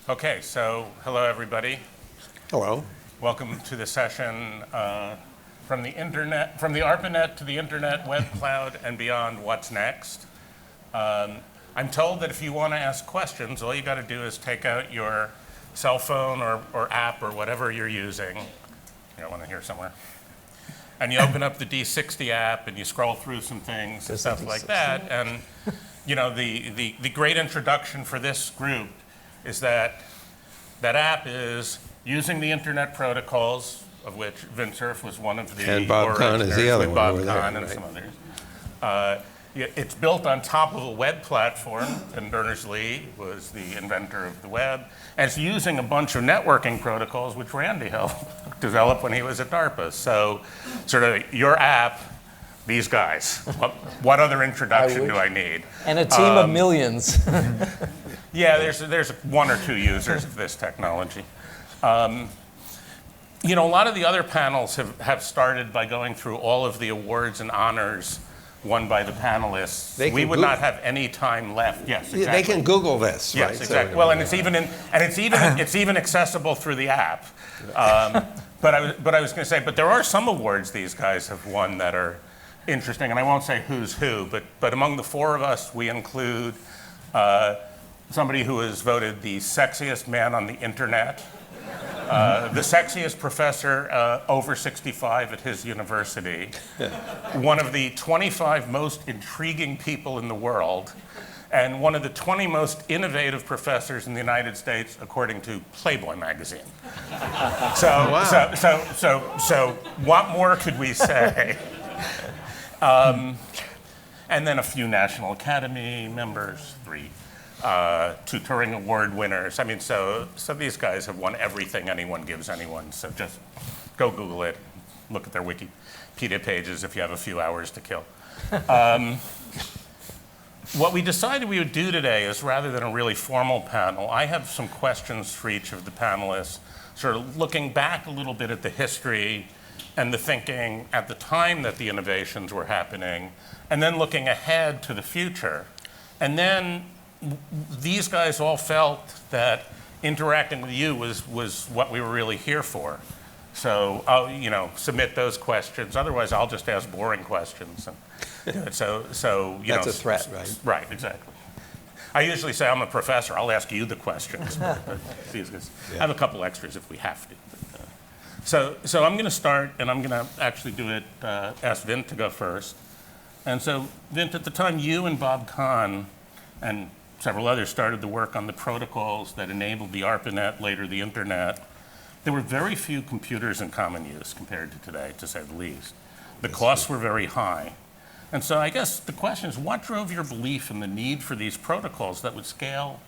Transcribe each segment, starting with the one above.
Okay, so hello everybody. Hello. Welcome to the session from the ARPAnet to the internet, web cloud, and beyond. What's next? I'm told that if you want to ask questions, all you got to do is take out your cell phone or app or whatever you're using. You got one in here somewhere. And you open up the D60 app and you scroll through some things and stuff like that. And you know, the great introduction for this group is that app is using the internet protocols, of which Vint Cerf was one of the and Bob Kahn is the other one Bob over Kahn there, and right? some others. It's built on top of a web platform, and Berners-Lee was the inventor of the web. And it's using a bunch of networking protocols, which Randy helped develop when he was at DARPA. So sort of your app, these guys. What other introduction do I need? And a team of millions. Yeah, there's one or two users of this technology. You know, a lot of the other panels have started by going through all of the awards and honors won by the panelists. We would not have any time left. Yes, exactly. They can Google this, yes, right? Exactly. So, well, and it's even accessible through the app. But I was going to say, but there are some awards these guys have won that are interesting, and I won't say who's who, but among the four of us, we include somebody who is voted the sexiest man on the internet, the sexiest professor over 65 at his university, one of the 25 most intriguing people in the world, and one of the 20 most innovative professors in the United States, according to Playboy magazine. So what more could we say? And then a few National Academy members, 3 Tutoring Award winners. I mean, so these guys have won everything anyone gives anyone. So just go Google it, look at their Wikipedia pages if you have a few hours to kill. What we decided we would do today is, rather than a really formal panel, I have some questions for each of the panelists, sort of looking back a little bit at the history and the thinking at the time that the innovations were happening, and then looking ahead to the future. And then these guys all felt that interacting with you was what we were really here for. So I'll submit those questions. Otherwise, I'll just ask boring questions. And so that's a threat, right? Right, exactly. I usually say I'm a professor. I'll ask you the questions. But these guys, I have a couple extras if we have to. So I'm going to start, and I'm going to actually do it. Ask Vint to go first. And so, Vint, at the time you and Bob Kahn and several others started the work on the protocols that enabled the ARPAnet, later the internet, there were very few computers in common use compared to today, to say the least. The costs were very high. And so I guess the question is, what drove your belief in the need for these protocols that would scale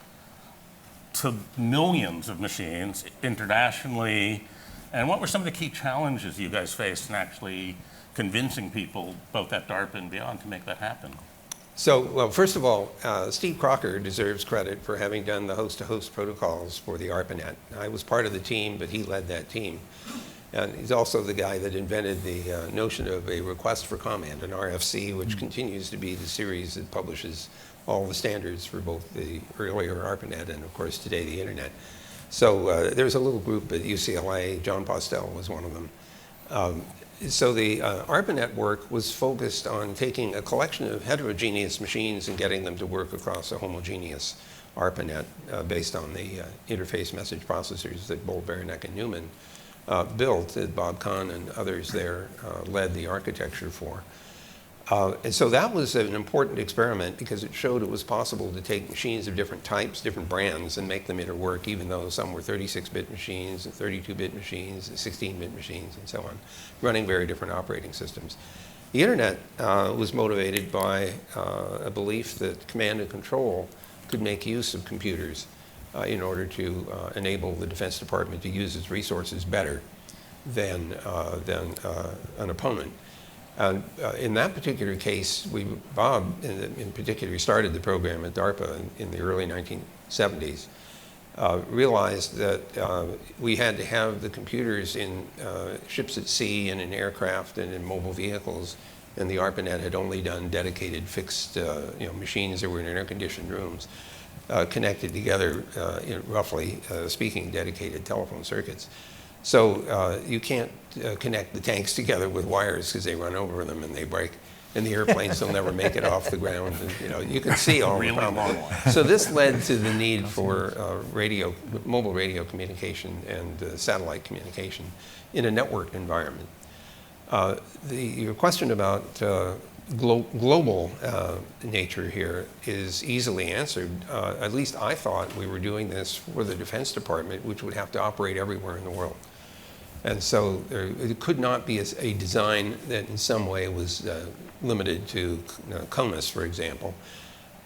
to millions of machines internationally? And what were some of the key challenges you guys faced in actually convincing people, both at DARPA and beyond, to make that happen? So, well, first of all, Steve Crocker deserves credit for having done the host-to-host protocols for the ARPAnet. I was part of the team, but he led that team. And he's also the guy that invented the notion of a request for comment, an RFC, which continues to be the series that publishes all the standards for both the earlier ARPAnet and, of course, today the internet. So there's a little group at UCLA, John Postel was one of them. So the ARPAnet work was focused on taking a collection of heterogeneous machines and getting them to work across a homogeneous ARPAnet based on the interface message processors that Bolt, Beranek, and Newman built, that Bob Kahn and others there led the architecture for. And so that was an important experiment because it showed it was possible to take machines of different types, different brands, and make them interwork, even though some were 36-bit machines, and 32-bit machines, and 16-bit machines, and so on, running very different operating systems. The internet was motivated by a belief that command and control could make use of computers in order to enable the Defense Department to use its resources better than an opponent. And in that particular case, Bob in particular started the program at DARPA in the early 1970s, realized that we had to have the computers in ships at sea and in aircraft and in mobile vehicles, and the ARPAnet had only done dedicated fixed machines that were in air-conditioned rooms. connected together in roughly speaking dedicated telephone circuits. So you can't connect the tanks together with wires because they run over them and they break. And the airplanes will never make it off the ground. And, you can see all the problems. So this led to the need for mobile radio communication and satellite communication in a networked environment. Your question about global nature here is easily answered. At least I thought we were doing this for the Defense Department, which would have to operate everywhere in the world. And so it could not be a design that in some way was limited to CONUS, for example.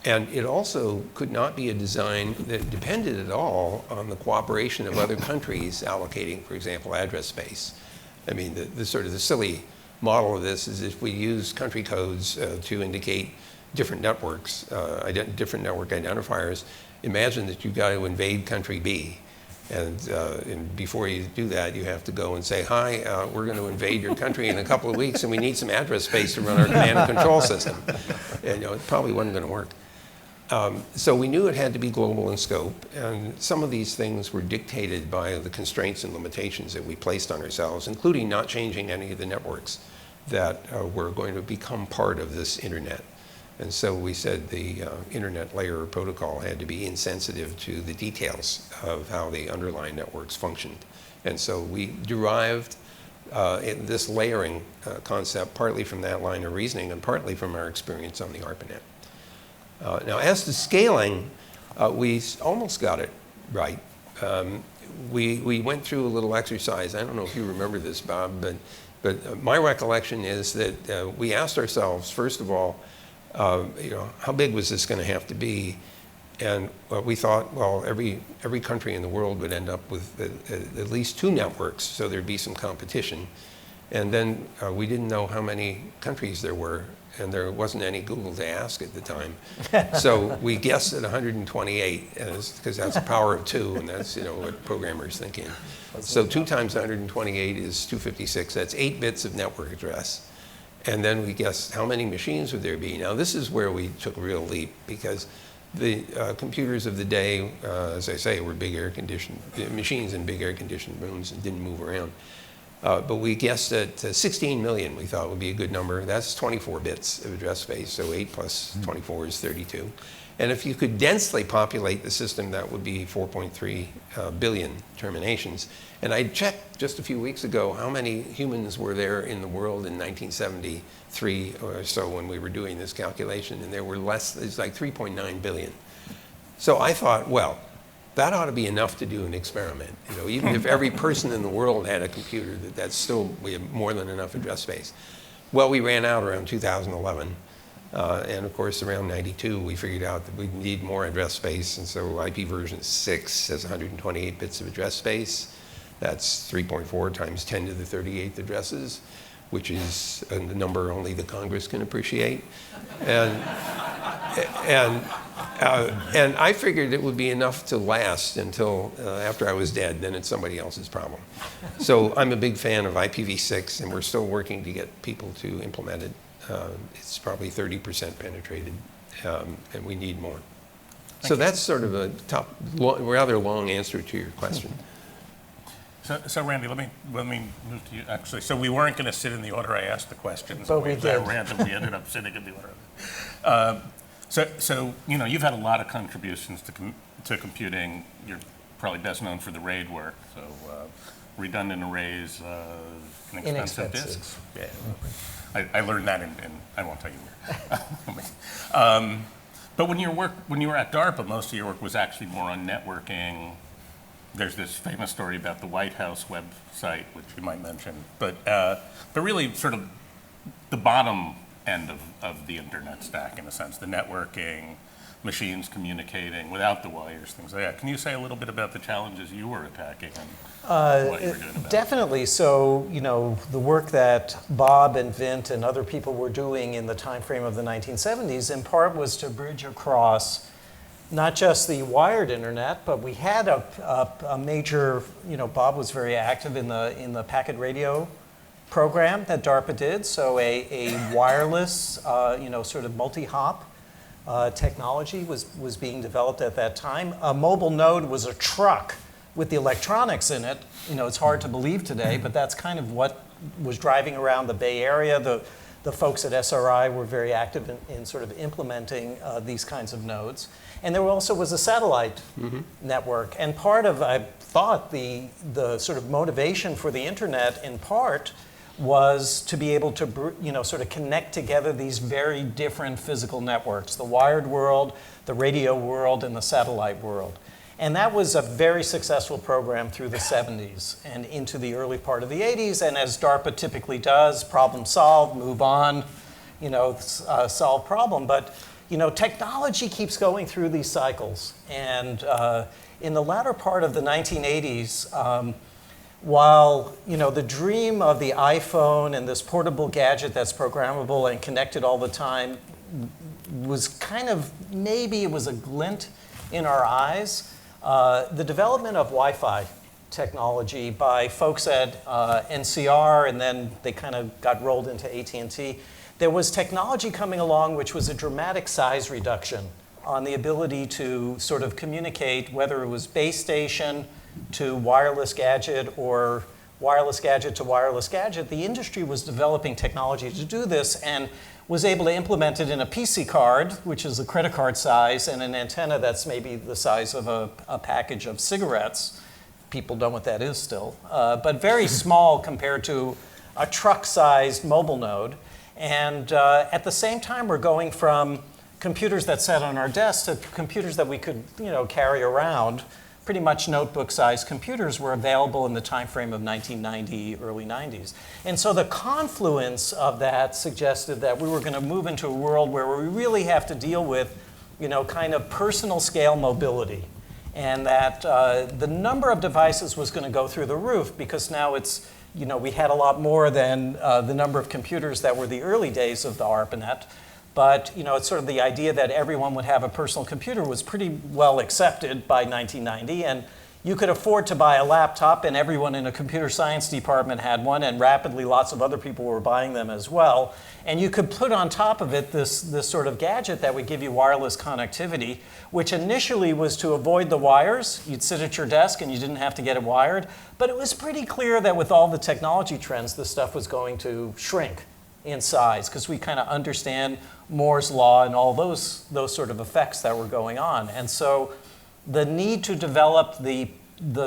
And it also could not be a design that depended at all on the cooperation of other countries allocating, for example, address space. I mean, the sort of the silly model of this is if we use country codes to indicate different networks, different network identifiers, imagine that you've got to invade country B. And before you do that, you have to go and say, hi, we're going to invade your country in a couple of weeks, and we need some address space to run our command and control system. And it probably wasn't going to work. So we knew it had to be global in scope, and some of these things were dictated by the constraints and limitations that we placed on ourselves, including not changing any of the networks that were going to become part of this internet. And so we said the internet layer protocol had to be insensitive to the details of how the underlying networks functioned. And so we derived this layering concept partly from that line of reasoning and partly from our experience on the ARPAnet. Now, as to scaling, we almost got it right. We went through a little exercise. I don't know if you remember this, Bob, but my recollection is that we asked ourselves, first of all, how big was this going to have to be? And we thought, well, every country in the world would end up with at least 2 networks, so there'd be some competition. And then we didn't know how many countries there were, and there wasn't any Google to ask at the time. So we guessed at 128, because that's a power of 2, and that's what programmers think in. So 2 times 128 is 256. That's 8 bits of network address. And then we guessed how many machines would there be. Now this is where we took a real leap, because the computers of the day, as I say, were big air-conditioned machines in big air-conditioned rooms and didn't move around. But we guessed at 16 million we thought would be a good number. That's 24 bits of address space, so 8 plus 24 is 32. And if you could densely populate the system, that would be 4.3 billion terminations. And I checked just a few weeks ago how many humans were there in the world in 1973 or so when we were doing this calculation, and there were it's like 3.9 billion. So I thought, well, that ought to be enough to do an experiment. Even if every person in the world had a computer, we have more than enough address space. Well, we ran out around 2011. And of course, around 92, we figured out that we need more address space. And so IP version 6 has 128 bits of address space. That's 3.4 times 10 to the 38th addresses, which is a number only the Congress can appreciate. And I figured it would be enough to last until after I was dead. Then it's somebody else's problem. So I'm a big fan of IPv6, and we're still working to get people to implement it. It's probably 30% penetrated, and we need more. So that's sort of a rather long answer to your question. So Randy, let me move to you, actually. So we weren't going to sit in the order I asked the questions. But we did. We ended up sitting in the order. So you've had a lot of contributions to computing. You're probably best known for the RAID work. So redundant arrays, inexpensive disks. Yeah. I learned that in I won't tell you where. But when you were at DARPA, most of your work was actually more on networking. There's this famous story about the White House website, which you might mention, but really sort of the bottom end of the internet stack, in a sense, the networking, machines communicating without the wires, things like that. Can you say a little bit about the challenges you were attacking and what you were doing about it? Definitely. So, the work that Bob and Vint and other people were doing in the time frame of the 1970s, in part was to bridge across not just the wired internet, but we had a major, Bob was very active in the packet radio program that DARPA did, so a wireless, sort of multi-hop technology was being developed at that time. A mobile node was a truck with the electronics in it. You know, it's hard to believe today, but that's kind of what was driving around the Bay Area. The folks at SRI were very active in sort of implementing these kinds of nodes. And there also was a satellite network. And part of, I thought, the sort of motivation for the internet, in part, was to be able to, you know, sort of connect together these very different physical networks, the wired world, the radio world, and the satellite world. And that was a very successful program through the 70s and into the early part of the 80s. And as DARPA typically does, problem solved, move on, you know, solve problem. But, you know, technology keeps going through these cycles. And in the latter part of the 1980s, while, you know, the dream of the iPhone and this portable gadget that's programmable and connected all the time was kind of, maybe it was a glint in our eyes, the development of Wi-Fi technology by folks at NCR, and then they kind of got rolled into AT&T. There was technology coming along which was a dramatic size reduction on the ability to sort of communicate, whether it was base station to wireless gadget or wireless gadget to wireless gadget. The industry was developing technology to do this and was able to implement it in a PC card, which is a credit card size, and an antenna that's maybe the size of a package of cigarettes. People know what that is still, but very small compared to a truck-sized mobile node. And at the same time, we're going from computers that sat on our desks to computers that we could, you know, carry around. Pretty much notebook-sized computers were available in the time frame of 1990, early 90s. And so the confluence of that suggested that we were going to move into a world where we really have to deal with, you know, kind of personal scale mobility. And that the number of devices was going to go through the roof because now it's, you know, we had a lot more than the number of computers that were the early days of the ARPANET. But, you know, it's sort of the idea that everyone would have a personal computer was pretty well accepted by 1990. And you could afford to buy a laptop, and everyone in a computer science department had one, and rapidly lots of other people were buying them as well. And you could put on top of it this sort of gadget that would give you wireless connectivity, which initially was to avoid the wires. You'd sit at your desk and you didn't have to get it wired. But it was pretty clear that with all the technology trends, this stuff was going to shrink in size, because we kind of understand Moore's law and all those sort of effects that were going on. And so the need to develop the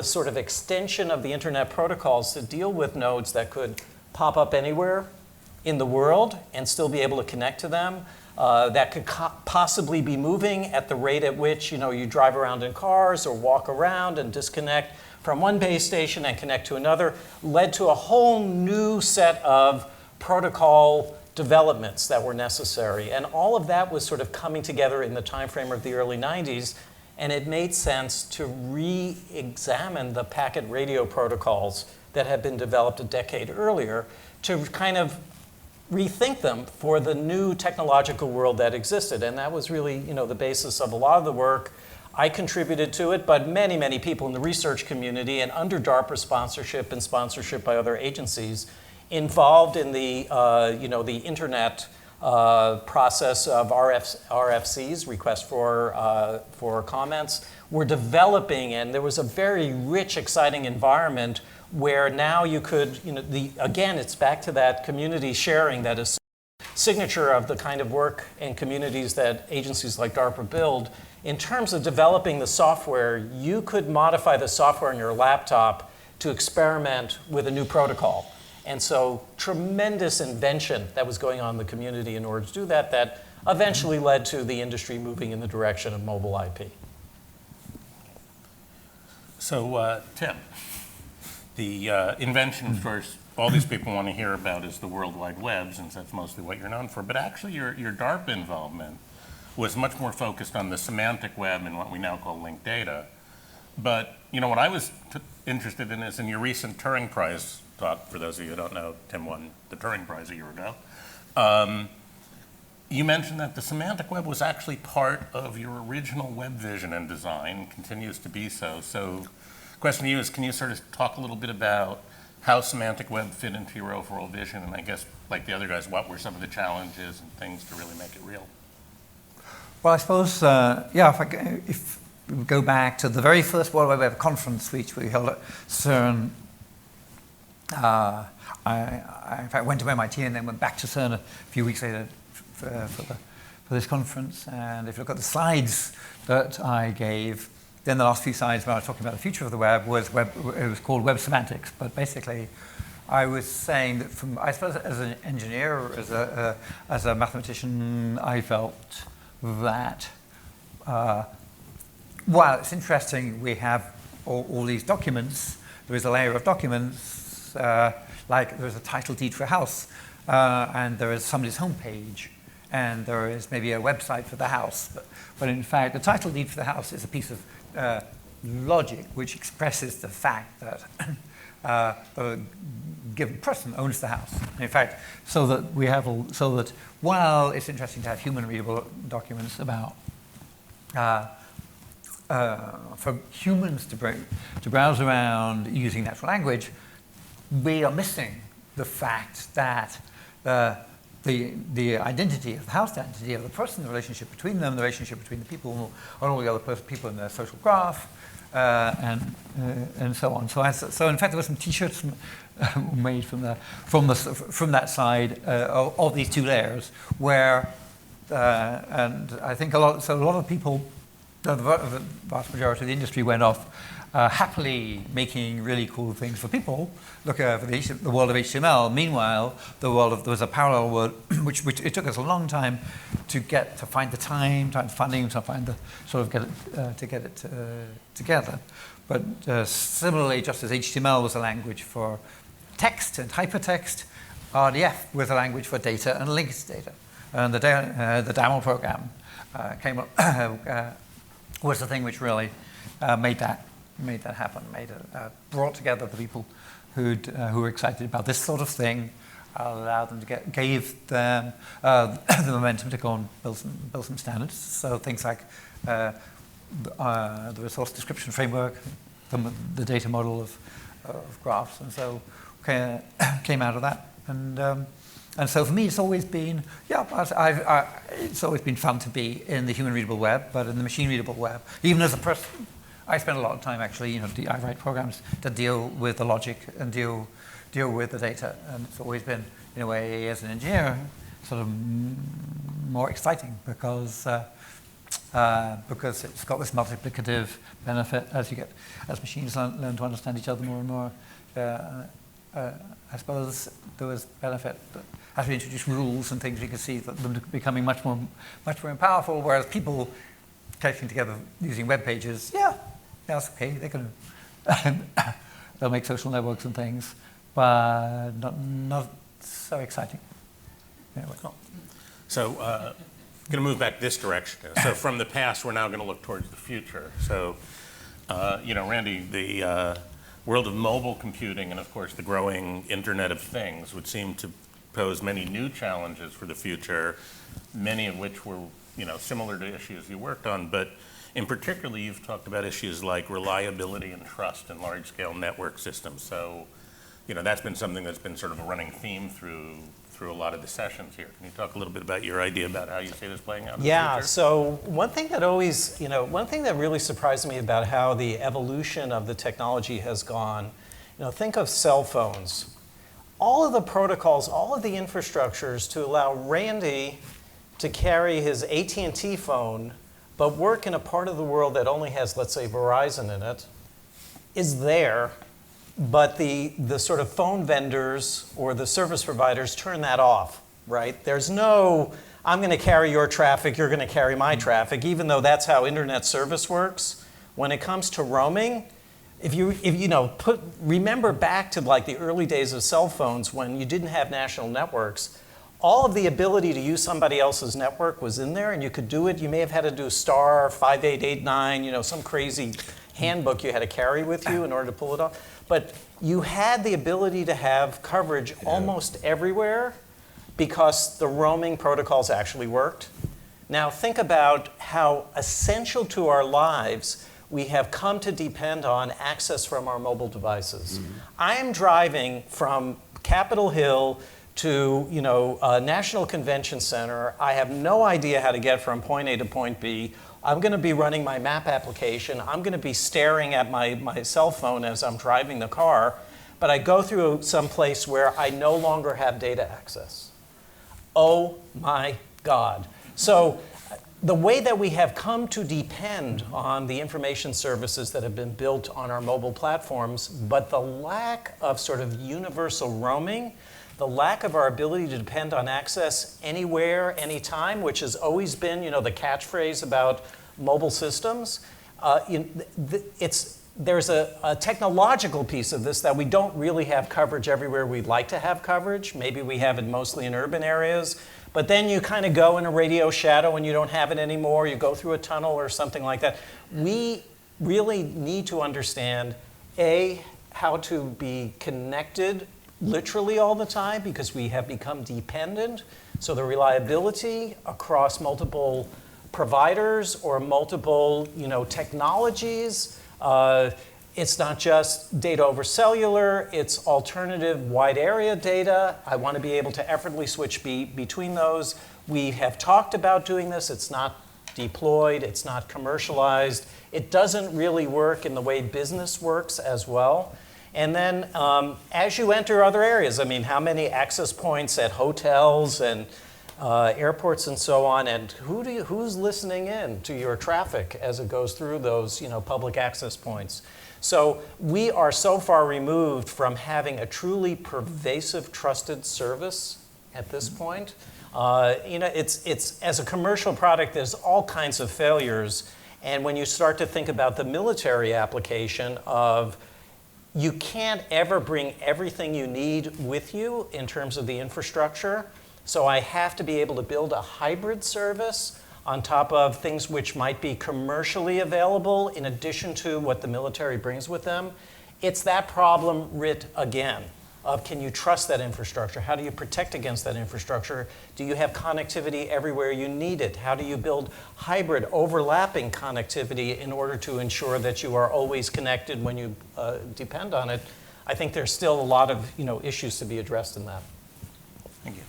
sort of extension of the internet protocols to deal with nodes that could pop up anywhere in the world and still be able to connect to them, that could possibly be moving at the rate at which, you know, you drive around in cars or walk around and disconnect from one base station and connect to another, led to a whole new set of protocol developments that were necessary. And all of that was sort of coming together in the time frame of the early 90s, and it made sense to re-examine the packet radio protocols that had been developed a decade earlier to kind of rethink them for the new technological world that existed. And that was really, you know, the basis of a lot of the work. I contributed to it, but many, many people in the research community and under DARPA sponsorship and sponsorship by other agencies involved in the, you know, the internet process of RFCs, requests for comments. We're developing, and there was a very rich, exciting environment where now you could, you know, again, it's back to that community sharing that is signature of the kind of work and communities that agencies like DARPA build. In terms of developing the software, you could modify the software on your laptop to experiment with a new protocol. And so tremendous invention that was going on in the community in order to do that, that eventually led to the industry moving in the direction of mobile IP. So, Tim, the invention, of course, all these people want to hear about is the World Wide Web, since that's mostly what you're known for. But actually, your DARPA involvement was much more focused on the semantic web and what we now call linked data. But, you know, what I was interested in is in your recent Turing Prize talk. For those of you who don't know, Tim won the Turing Prize a year ago. You mentioned that the semantic web was actually part of your original web vision and design, continues to be so. So the question to you is, can you sort of talk a little bit about how semantic web fit into your overall vision? And I guess, like the other guys, what were some of the challenges and things to really make it real? Well, I suppose, if we go back to the very first World Wide Web conference, which we held at CERN, I in fact went to MIT and then went back to CERN a few weeks later for this conference. And if you look at the slides that I gave, then the last few slides when I was talking about the future of the web it was called web semantics. But basically, I was saying that I suppose as an engineer, as a mathematician, I felt that while it's interesting we have all these documents, there is a layer of documents, like there's a title deed for a house, and there is somebody's homepage, and there is maybe a website for the house. But in fact, the title deed for the house is a piece of logic which expresses the fact that the given person owns the house. In fact, so that while it's interesting to have human readable documents about for humans to browse around using natural language, we are missing the fact that the identity of the house, the identity of the person, the relationship between them, the relationship between the people and all the other people in their social graph, and so on. So in fact, there were some T-shirts made from that side of these two layers, where and I think a lot of people, the vast majority of the industry went off happily making really cool things for people. Look for the world of HTML. Meanwhile, there was a parallel world, which it took us a long time to find the time, funding, to find the sort of get it together. But similarly, just as HTML was a language for text and hypertext, RDF was a language for data and linked data. And the DAML program was the thing which really made that happen. Brought together the people who were excited about this sort of thing, allowed them gave them the momentum to go and build some standards. So things like the resource description framework, the data model of graphs, and so came out of that. And so for me, it's always been it's always been fun to be in the human readable web, but in the machine readable web, even as a person. I spend a lot of time actually, I write programs that deal with the logic and deal with the data, and it's always been, in a way, as an engineer, sort of more exciting because it's got this multiplicative benefit as machines learn to understand each other more and more. I suppose there was benefit, but as we introduce rules and things, we can see that them becoming much more powerful. Whereas people collecting together using web pages, that's okay. They can they'll make social networks and things, but not so exciting. Anyway. Cool. So, going to move back this direction. So, from the past, we're now going to look towards the future. So, Randy, the world of mobile computing and, of course, the growing Internet of Things would seem to pose many new challenges for the future, many of which were, similar to issues you worked on, but in particular, you've talked about issues like reliability and trust in large-scale network systems. So, that's been something that's been sort of a running theme through a lot of the sessions here. Can you talk a little bit about your idea about how you see this playing out in the future? So one thing that really surprised me about how the evolution of the technology has gone, think of cell phones. All of the protocols, all of the infrastructures to allow Randy to carry his AT&T phone but work in a part of the world that only has, let's say, Verizon in it, is there, but the sort of phone vendors or the service providers turn that off, right? There's no, I'm going to carry your traffic, you're going to carry my traffic, even though that's how internet service works. When it comes to roaming, remember back to like the early days of cell phones when you didn't have national networks, all of the ability to use somebody else's network was in there, and you could do it. You may have had to do star 5889, some crazy handbook you had to carry with you in order to pull it off. But you had the ability to have coverage almost everywhere because the roaming protocols actually worked. Now think about how essential to our lives we have come to depend on access from our mobile devices. Mm-hmm. I am driving from Capitol Hill to, a National Convention Center. I have no idea how to get from point A to point B. I'm going to be running my map application. I'm going to be staring at my cell phone as I'm driving the car. But I go through some place where I no longer have data access. Oh my God. So the way that we have come to depend on the information services that have been built on our mobile platforms, but the lack of sort of universal roaming, the lack of our ability to depend on access anywhere, anytime, which has always been, the catchphrase about mobile systems, there's a technological piece of this that we don't really have coverage everywhere we'd like to have coverage. Maybe we have it mostly in urban areas, but then you kind of go in a radio shadow and you don't have it anymore. You go through a tunnel or something like that. We really need to understand, A, how to be connected literally all the time because we have become dependent. So the reliability across multiple providers or multiple, technologies. It's not just data over cellular, it's alternative wide area data. I want to be able to effortlessly switch between those. We have talked about doing this. It's not deployed, it's not commercialized. It doesn't really work in the way business works as well. And then as you enter other areas, how many access points at hotels and airports and so on, and who's listening in to your traffic as it goes through those public access points? So we are so far removed from having a truly pervasive, trusted service at this point. It's as a commercial product, there's all kinds of failures, and when you start to think about the military application of you can't ever bring everything you need with you in terms of the infrastructure. So I have to be able to build a hybrid service on top of things which might be commercially available in addition to what the military brings with them. It's that problem writ again of can you trust that infrastructure? How do you protect against that infrastructure? Do you have connectivity everywhere you need it? How do you build hybrid overlapping connectivity in order to ensure that you are always connected when you depend on it? I think there's still a lot of issues to be addressed in that. Thank you.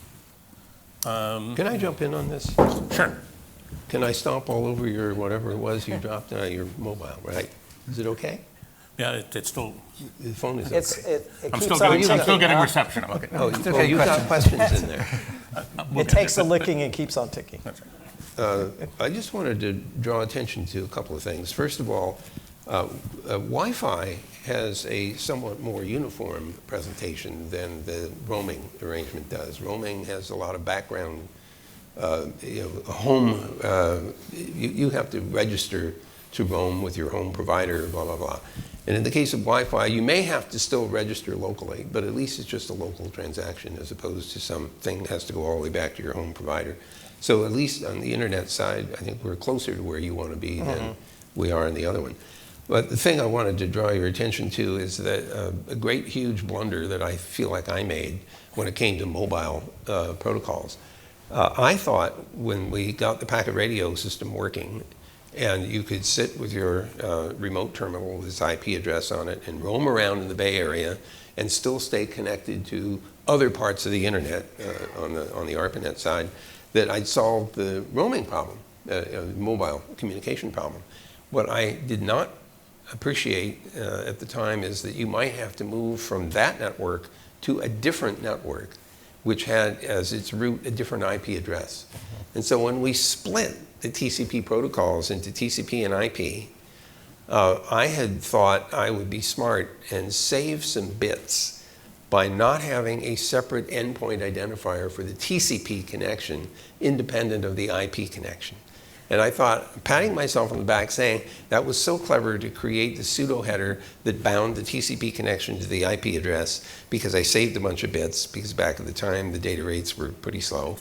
Can I jump in on this? Sure. Can I stomp all over your whatever it was you dropped on your mobile, right? Is it okay? Yeah, it's still. The phone is okay. It I'm keeps still on getting, I'm still ticking, getting huh? reception. I'm okay. Oh, you got questions in there. It takes a licking and keeps on ticking. That's right. I just wanted to draw attention to a couple of things. First of all, Wi-Fi has a somewhat more uniform presentation than the roaming arrangement does. Roaming has a lot of background, home, you have to register to roam with your home provider, blah, blah, blah. And in the case of Wi-Fi, you may have to still register locally, but at least it's just a local transaction as opposed to something that has to go all the way back to your home provider. So at least on the internet side, I think we're closer to where you want to be than we are in the other one. But the thing I wanted to draw your attention to is that a great, huge blunder that I feel like I made when it came to mobile protocols. I thought when we got the packet radio system working, and you could sit with your remote terminal with its IP address on it and roam around in the Bay Area and still stay connected to other parts of the internet on the ARPAnet side, that I'd solved the roaming problem, mobile communication problem. What I did not appreciate at the time is that you might have to move from that network to a different network, which had as its root a different IP address. And so when we split the TCP protocols into TCP and IP, I had thought I would be smart and save some bits by not having a separate endpoint identifier for the TCP connection independent of the IP connection. And I thought, patting myself on the back, saying that was so clever to create the pseudo header that bound the TCP connection to the IP address, because I saved a bunch of bits, because back at the time the data rates were pretty slow.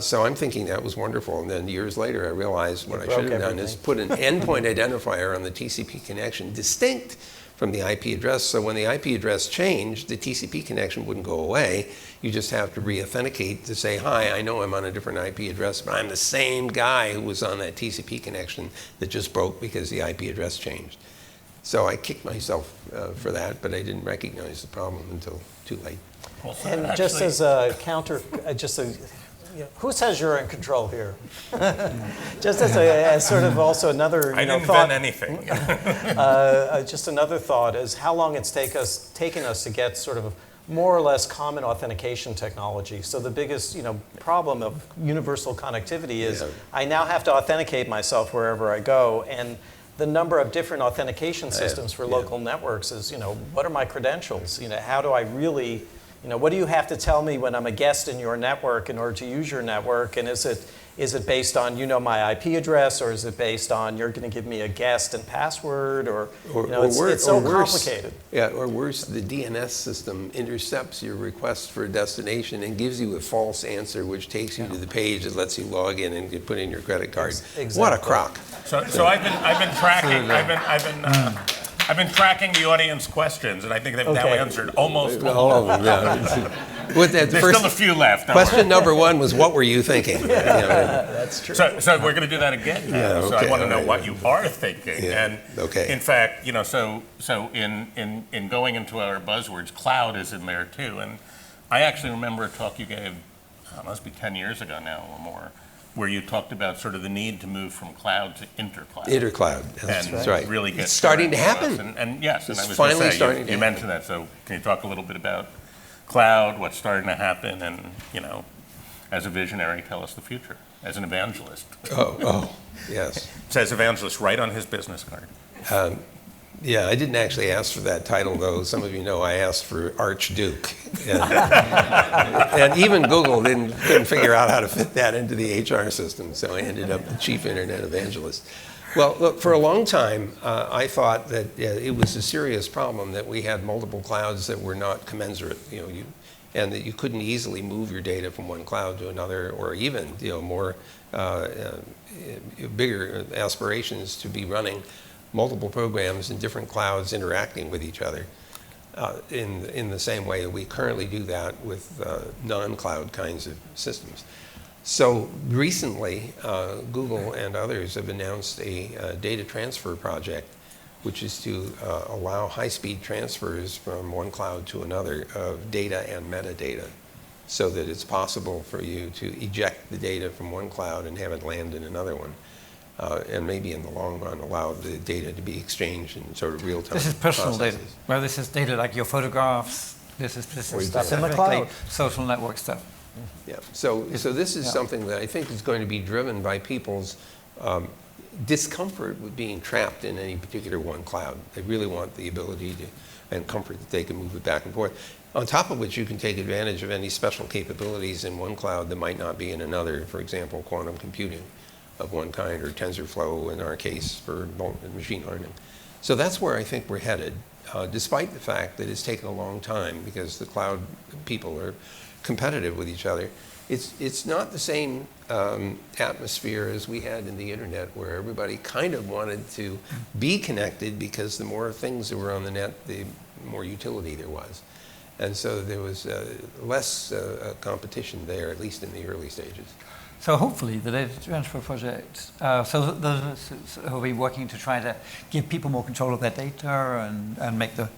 So I'm thinking that was wonderful. And then years later I realized what I should have done is put an endpoint identifier on the TCP connection distinct from the IP address. So when the IP address changed, the TCP connection wouldn't go away. You just have to re-authenticate to say, hi, I know I'm on a different IP address, but I'm the same guy who was on that TCP connection that just broke because the IP address changed. So I kicked myself for that, but I didn't recognize the problem until too late. Also, And just as a counter, who says you're in control here? Just as sort of also another I didn't thought. invent anything. Just another thought is how long it's taken us to get sort of more or less common authentication technology. So the biggest problem of universal connectivity is I now have to authenticate myself wherever I go, and the number of different authentication systems for local networks is what are my credentials? How do I really what do you have to tell me when I'm a guest in your network in order to use your network? And is it based on my IP address, or is it based on you're going to give me a guest and password, or it's so complicated. Yeah, or worse, the DNS system intercepts your request for a destination and gives you a false answer, which takes you to the page that lets you log in and put in your credit card. Exactly. What a crock! So I've been tracking. I've been tracking the audience questions, and I think they've now answered almost all All of them. Yeah. There's still a few left. Question number one was, what were you thinking? That's true. So we're going to do that again now. So I want to know what you are thinking. Yeah, And in fact, so in going into our buzzwords, cloud is in there too. And I actually remember a talk you gave, must be 10 years ago now or more, where you talked about sort of the need to move from cloud to intercloud. Intercloud, that's right. Really get it's starting to happen. And yes, It's and I was finally going to say, starting to you happen. mentioned that. So can you talk a little bit about cloud, what's starting to happen, and as a visionary, tell us the future. As an evangelist, Yes. it says evangelist right on his business card. Yeah, I didn't actually ask for that title, though. Some of you know I asked for Archduke. And even Google couldn't figure out how to fit that into the HR system, so I ended up the chief internet evangelist. Well, look, for a long time, I thought that it was a serious problem that we had multiple clouds that were not commensurate, and that you couldn't easily move your data from one cloud to another, or even, more bigger aspirations to be running multiple programs in different clouds interacting with each other in the same way that we currently do that with non-cloud kinds of systems. So recently, Google and others have announced a data transfer project, which is to allow high-speed transfers from one cloud to another of data and metadata, so that it's possible for you to eject the data from one cloud and have it land in another one. And maybe in the long run allow the data to be exchanged in sort of real-time This is personal processes. data. Well, this is data like your photographs. This is Stuff in the cloud. social network stuff. Yeah. So this is something that I think is going to be driven by people's discomfort with being trapped in any particular one cloud. They really want the ability and comfort that they can move it back and forth. On top of which you can take advantage of any special capabilities in one cloud that might not be in another. For example, quantum computing of one kind, or TensorFlow in our case for machine learning. So that's where I think we're headed, despite the fact that it's taken a long time because the cloud people are competitive with each other. It's not the same atmosphere as we had in the internet, where everybody kind of wanted to be connected because the more things that were on the net, the more utility there was. And so there was less competition there, at least in the early stages. So hopefully the data transfer project, so those who will be working to try to give people more control of their data and make the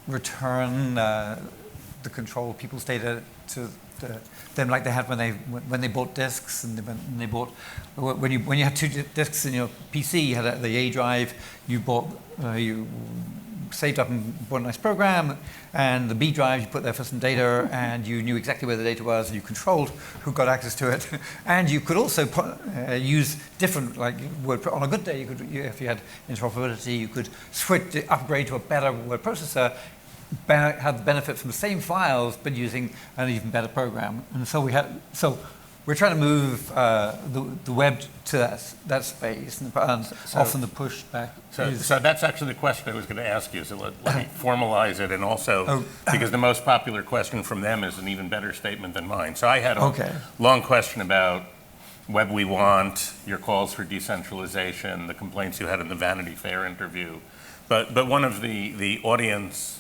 return, the control of people's data to them like they had when they bought disks, and when they bought, when you had two disks in your PC, you had the A drive, you bought, you saved up and bought a nice program, and the B drive you put there for some data, and you knew exactly where the data was, and you controlled who got access to it. And you could also use different, like word, on a good day, if you had interoperability, you could upgrade to a better word processor, have the benefit from the same files, but using an even better program. And so we're trying to move the web to that space, and often the pushback. So that's actually the question I was going to ask you. So let me formalize it, and also because the most popular question from them is an even better statement than mine. So I had a long question about web we want, your calls for decentralization, the complaints you had in the Vanity Fair interview. But one of the audience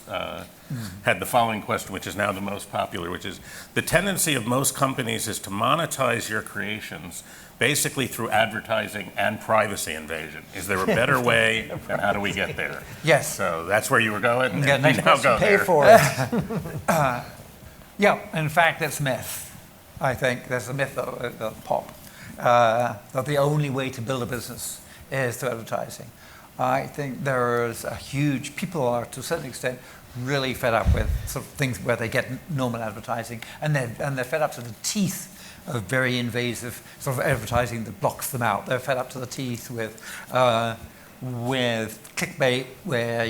had the following question, which is now the most popular, which is, the tendency of most companies is to monetize your creations basically through advertising and privacy invasion. Is there a better way, and how do we get there? Yes. So that's where you were going, and Yeah, now go Pay there. for it. Yeah, in fact, that's a myth. I think there's a myth of pop, that the only way to build a business is through advertising. I think there's a huge, people are to a certain extent really fed up with sort of things where they get normal advertising, and they're fed up to the teeth of very invasive sort of advertising that blocks them out. They're fed up to the teeth with clickbait, where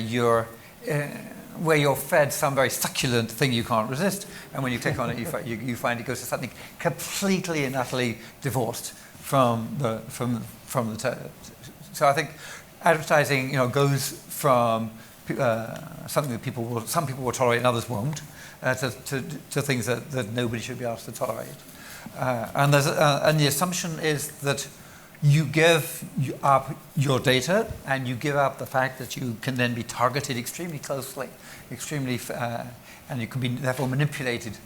you're fed some very succulent thing you can't resist, and when you click on it, you find it goes to something completely and utterly divorced from the. So I think advertising, goes from something that some people will tolerate and others won't, to things that nobody should be asked to tolerate. And the assumption is that you give up your data, and you give up the fact that you can then be targeted extremely closely, and you can be therefore manipulated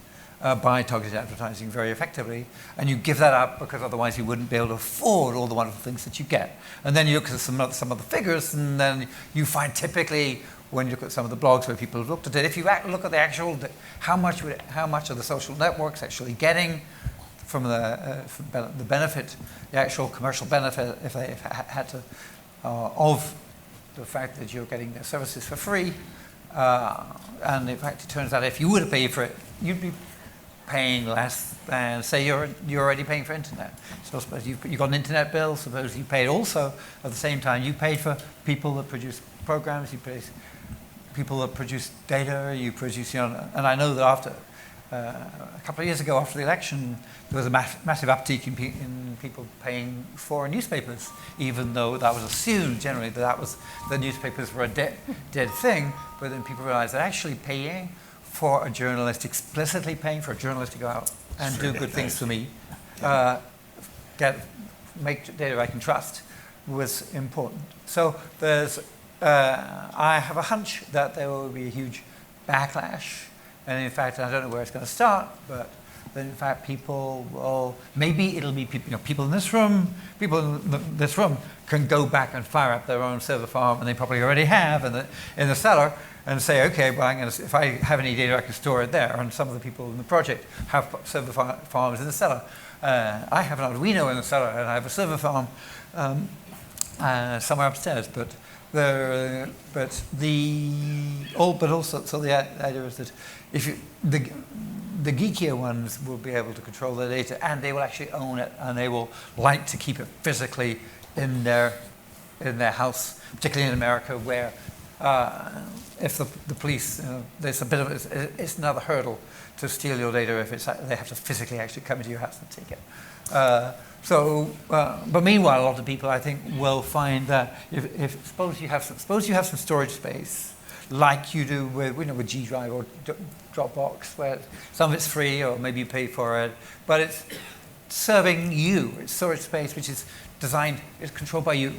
by targeted advertising very effectively, and you give that up because otherwise you wouldn't be able to afford all the wonderful things that you get. And then you look at some of the figures, and then you find typically, when you look at some of the blogs where people have looked at it, if you look at the actual, how much are the social networks actually getting from the benefit, the actual commercial benefit, if they had to, of the fact that you're getting their services for free. And in fact, it turns out if you were to pay for it, you'd be paying less than, say, you're already paying for internet. So suppose you've got an internet bill. Suppose you paid also at the same time. You paid for people that produce programs. You pay people that produce data. You produce, and I know that after a couple of years ago, after the election, there was a massive uptick in people paying for newspapers, even though that was assumed generally that the newspapers were a dead thing. But then people realized that actually paying for a journalist, explicitly paying for a journalist to go out and do good things for me, make data I can trust, was important. So I have a hunch that there will be a huge backlash. And in fact, I don't know where it's going to start, but then in fact people will, maybe it'll be people in this room, can go back and fire up their own server farm, and they probably already have in the cellar, and say, okay, well, if I have any data, I can store it there. And some of the people in the project have server farms in the cellar. I have an Arduino in the cellar, and I have a server farm somewhere upstairs. But the idea is that the geekier ones will be able to control their data, and they will actually own it, and they will like to keep it physically in their house, particularly in America, where if the police, there's a bit of it's another hurdle to steal your data if they have to physically actually come into your house and take it. But meanwhile, a lot of people, I think, will find that suppose you have some storage space, like you do with G Drive or Dropbox, where some of it's free or maybe you pay for it, but it's serving you. It's storage space which is it's controlled by you.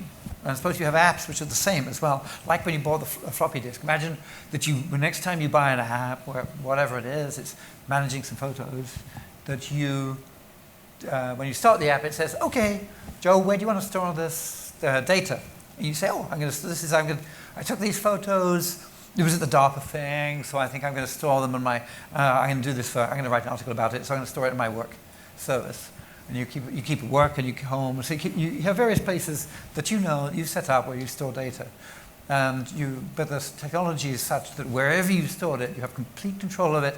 And suppose you have apps which are the same as well, like when you bought a floppy disk. Imagine that the next time you buy an app, or whatever it is, it's managing some photos, that when you start the app, it says, okay, Joe, where do you want to store all this data? And you say, oh, I took these photos. It was at the DARPA thing, so I think I'm going to store them in my, I'm going to write an article about it, so I'm going to store it in my work service. And you keep it work, and you keep home. So you have various places that you set up where you store data. But the technology is such that wherever you stored it, you have complete control of it.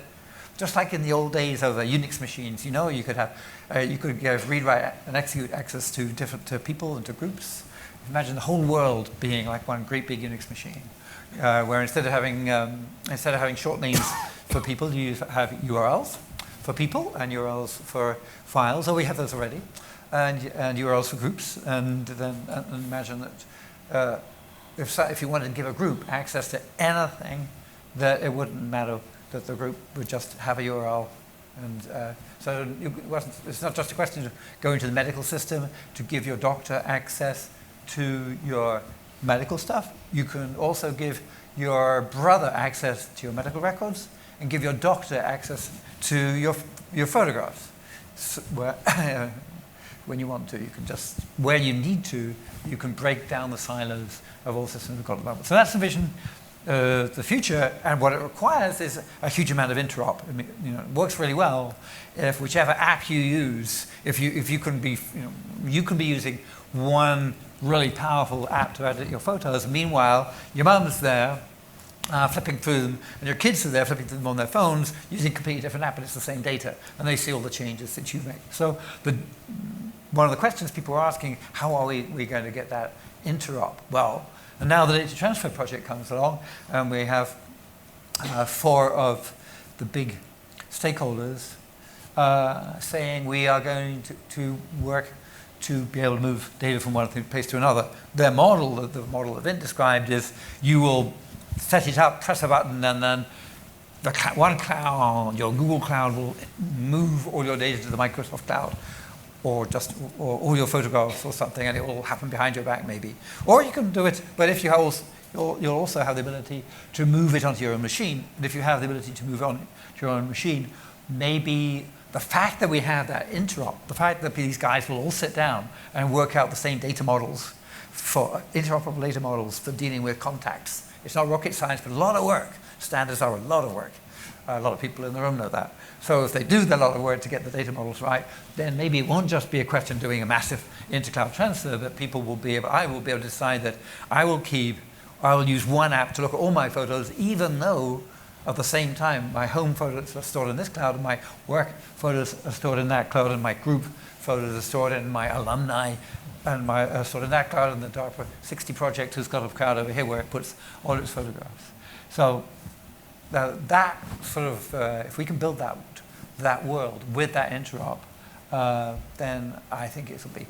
Just like in the old days of Unix machines, you could have read, write, and execute access to people and to groups. Imagine the whole world being like one great big Unix machine, where instead of having short names for people, you have URLs for people and URLs for files. Oh, we have those already, and URLs for groups. And then imagine that if you wanted to give a group access to anything, that it wouldn't matter, that the group would just have a URL. And so it's not just a question of going to the medical system to give your doctor access to your medical stuff. You can also give your brother access to your medical records, and give your doctor access to your photographs. So when you want to, you can just, where you need to, you can break down the silos of all systems we've got at the moment. So that's the vision The future, and what it requires is a huge amount of interop. I mean, it works really well if whichever app you use, if you can be, you can be using one really powerful app to edit your photos. Meanwhile, your mum's there flipping through them, and your kids are there flipping through them on their phones using a completely different app, and it's the same data, and they see all the changes that you make. So one of the questions people are asking, how are we going to get that interop? Well, and now the data transfer project comes along, and we have 4 of the big stakeholders saying we are going to work to be able to move data from one place to another. Their model, the model that Vint described, is you will set it up, press a button, and then one cloud, your Google Cloud, will move all your data to the Microsoft Cloud, or all your photographs or something, and it will happen behind your back maybe. Or you can do it, but if you'll also have the ability to move it onto your own machine. And if you have the ability to move on to your own machine, maybe the fact that we have that interop, the fact that these guys will all sit down and work out the same data models, for interoperable data models for dealing with contacts. It's not rocket science, but a lot of work. Standards are a lot of work. A lot of people in the room know that. So if they do a lot of work to get the data models right, then maybe it won't just be a question of doing a massive intercloud transfer, but I will be able to decide that I will use one app to look at all my photos, even though at the same time my home photos are stored in this cloud, and my work photos are stored in that cloud, and my group photos are stored in my alumni, and my stored in that cloud, and the DARPA 60 project who's got a cloud over here where it puts all its photographs. So that sort of, if we can build that world with that interop, then I think it will be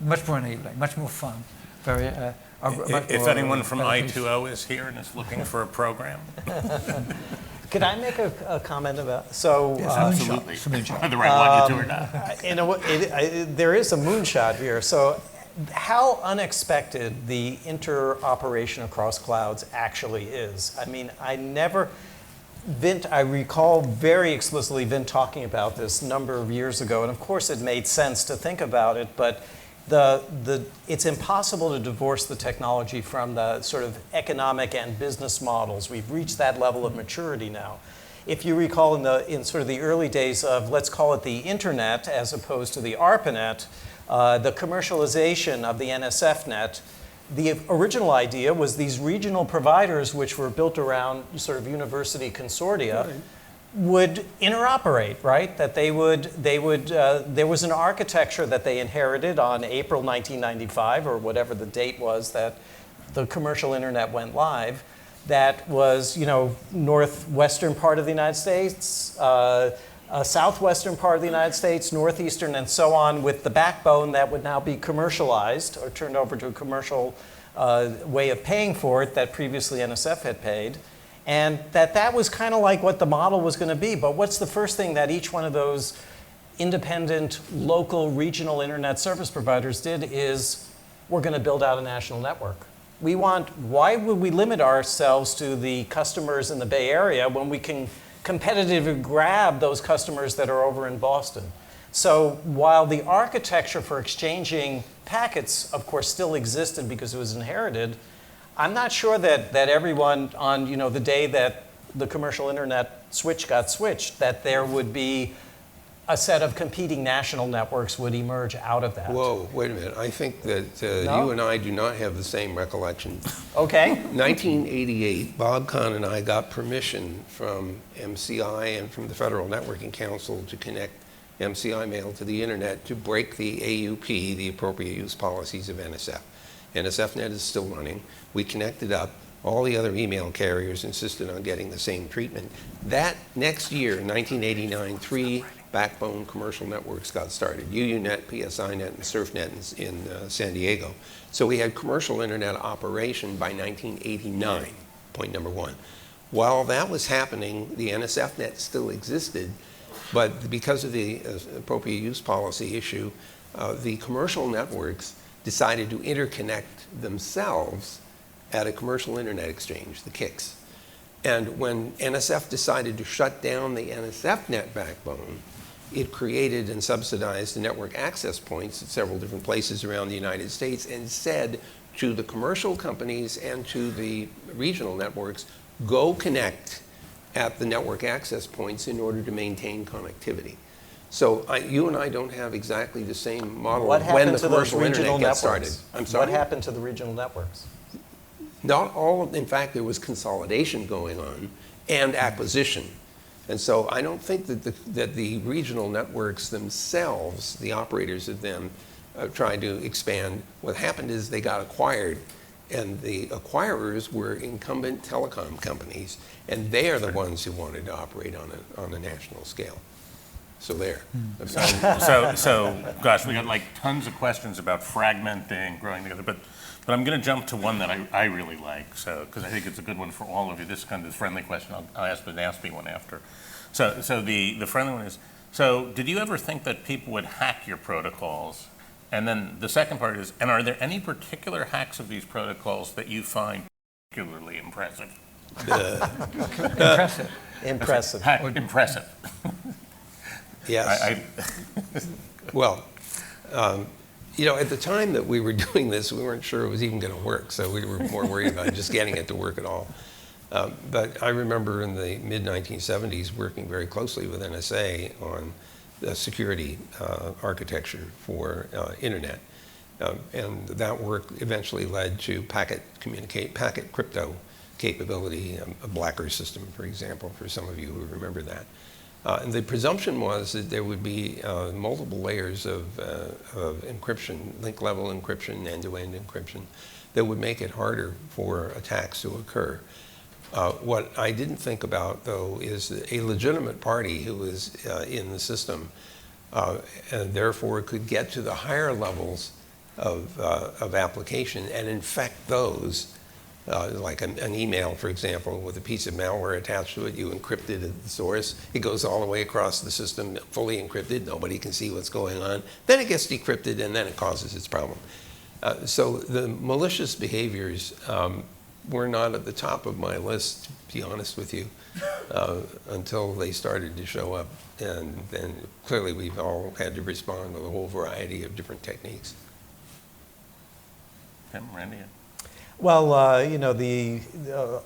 much more enabling, much more fun. Very. If anyone from I2O is here and is looking for a program. Could I make a comment about, so. Yes, absolutely. Whether I want you to or not. There is a moonshot here. So how unexpected the interoperation across clouds actually is. I mean, I recall very explicitly Vint talking about this a number of years ago, and of course it made sense to think about it, but it's impossible to divorce the technology from the sort of economic and business models. We've reached that level of maturity now. If you recall in sort of the early days of, let's call it the internet as opposed to the ARPAnet, the commercialization of the NSFnet, the original idea was these regional providers, which were built around sort of university consortia, right, would interoperate, right? That they would, there was an architecture that they inherited on April 1995, or whatever the date was that the commercial internet went live, that was, northwestern part of the United States, southwestern part of the United States, northeastern, and so on, with the backbone that would now be commercialized or turned over to a commercial way of paying for it that previously NSF had paid. And that was kind of like what the model was going to be. But what's the first thing that each one of those independent, local, regional internet service providers did is, we're going to build out a national network. Why would we limit ourselves to the customers in the Bay Area when we can competitively grab those customers that are over in Boston? So while the architecture for exchanging packets, of course, still existed because it was inherited, I'm not sure that everyone on the day that the commercial internet switch got switched, that there would be a set of competing national networks would emerge out of that. Whoa, wait a minute. I think that you and I do not have the same recollection. Okay. 1988, Bob Kahn and I got permission from MCI and from the Federal Networking Council to connect MCI mail to the internet to break the AUP, the appropriate use policies of NSF. NSFnet is still running. We connected up. All the other email carriers insisted on getting the same treatment. That next year, 1989, 3 backbone commercial networks got started: UUNet, PSINet, and SurfNet in San Diego. So we had commercial internet operation by 1989, point number one. While that was happening, the NSFnet still existed, but because of the appropriate use policy issue, the commercial networks decided to interconnect themselves at a commercial internet exchange, the KICS. And when NSF decided to shut down the NSFnet backbone, it created and subsidized the network access points at several different places around the United States and said, to the commercial companies and to the regional networks, go connect at the network access points in order to maintain connectivity. So you and I don't have exactly the same model What of when happened the to those commercial regional internet gets started. networks? I'm sorry? What happened to the regional networks? Not all, in fact, there was consolidation going on and acquisition. And so I don't think that the regional networks themselves, the operators of them, tried to expand. What happened is they got acquired, and the acquirers were incumbent telecom companies, and they are the ones who wanted to operate on a national scale. So there. So, gosh, we got like tons of questions about fragmenting, growing together, but I'm going to jump to one that I really like, so because I think it's a good one for all of you. This is kind of the friendly question. I'll ask the nasty one after. So the friendly one is, so did you ever think that people would hack your protocols? And then the second part is, and are there any particular hacks of these protocols that you find particularly impressive? Impressive. Impressive. Impressive. Yes. Well, at the time that we were doing this, we weren't sure it was even going to work, so we were more worried about just getting it to work at all. But I remember in the mid-1970s working very closely with NSA on the security architecture for internet. And that work eventually led to packet crypto capability, a Blacker system, for example, for some of you who remember that. And the presumption was that there would be multiple layers of encryption, link-level encryption, end-to-end encryption, that would make it harder for attacks to occur. What I didn't think about, though, is that a legitimate party who is in the system and therefore could get to the higher levels of application and infect those. Like an email, for example, with a piece of malware attached to it, you encrypt it at the source. It goes all the way across the system, fully encrypted. Nobody can see what's going on. Then it gets decrypted, and then it causes its problem. So the malicious behaviors were not at the top of my list, to be honest with you, until they started to show up. And then clearly we've all had to respond with a whole variety of different techniques. Randy? Well,